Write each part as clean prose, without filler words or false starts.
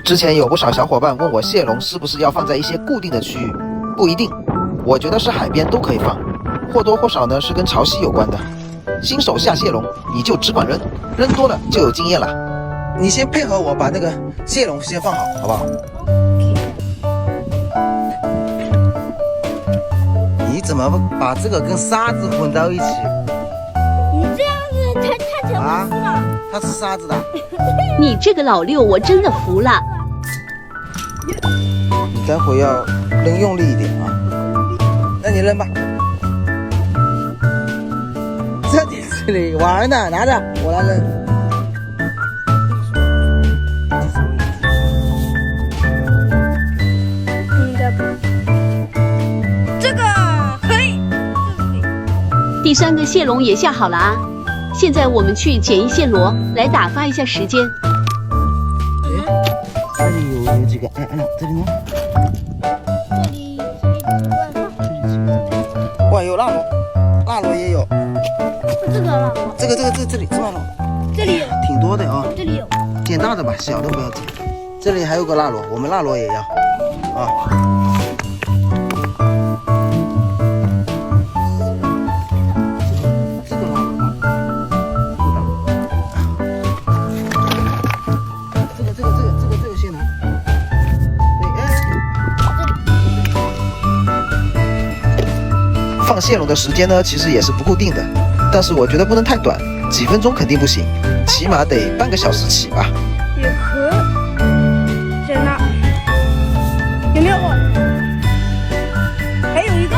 之前有不少小伙伴问我，蟹笼是不是要放在一些固定的区域？不一定，我觉得是海边都可以放，或多或少呢是跟潮汐有关的。新手下蟹笼，你就只管扔，扔多了就有经验了。你先配合我把那个蟹笼先放好，好不好？你怎么把这个跟沙子混到一起？你这样子它看起来不是吗？它是沙子的。你这个老六，我真的服了。你待会要扔用力一点啊！那你扔吧。这里玩呢，拿着，我来扔。这个可以，第3个蟹笼也下好了啊！现在我们去捡一线螺来打发一下时间。这里有几个？哎，这里呢？哇，有辣螺，辣螺也有。这个了，这里是辣螺，这里有，挺多的啊。这里有，捡大的吧，小的不要捡。这里还有个辣螺，我们辣螺也要啊。放蟹笼的时间呢，其实也是不固定的，但是我觉得不能太短，几分钟肯定不行，起码得半个小时起吧。也可以。在那有没有我？还有一个。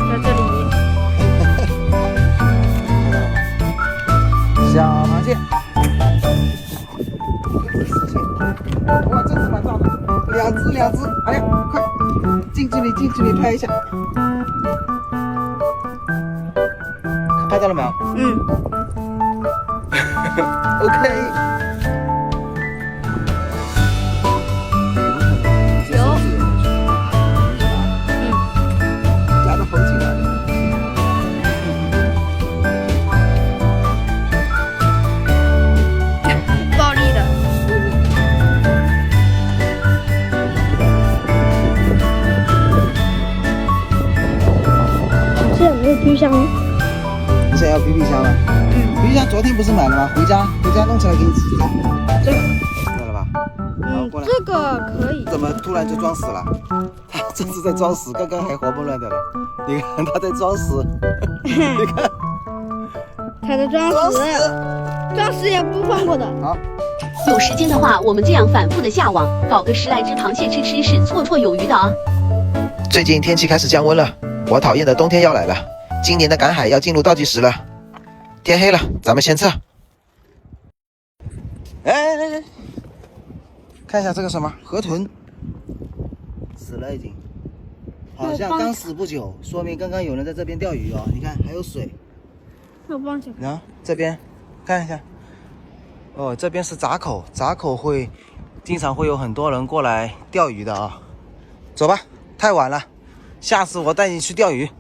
在这里。小螃蟹。哇，这只蛮大的。两只，哎呀，快，近距离拍一下，拍到了没有？嗯。OK。有。夹得好紧啊！暴力的。皮箱，你想要皮皮箱了？皮皮箱昨天不是买了吗？回家弄起来给你吃。这个知道了吧？过来。这个可以。怎么突然就装死了？他这是在装死，刚刚还活蹦乱跳的。你看他在装死，你看他在装死，装死也不放过的。好，有时间的话，我们这样反复的下网，搞个10来只螃蟹吃是绰绰有余的啊。最近天气开始降温了，我讨厌的冬天要来了。今年的赶海要进入倒计时了，天黑了，咱们先撤。哎，看一下这个什么河豚，死了已经，好像刚死不久，说明刚刚有人在这边钓鱼哦。你看还有水，我帮你。然后这边看一下，哦，这边是闸口，闸口会经常会有很多人过来钓鱼的啊。走吧，太晚了，下次我带你去钓鱼。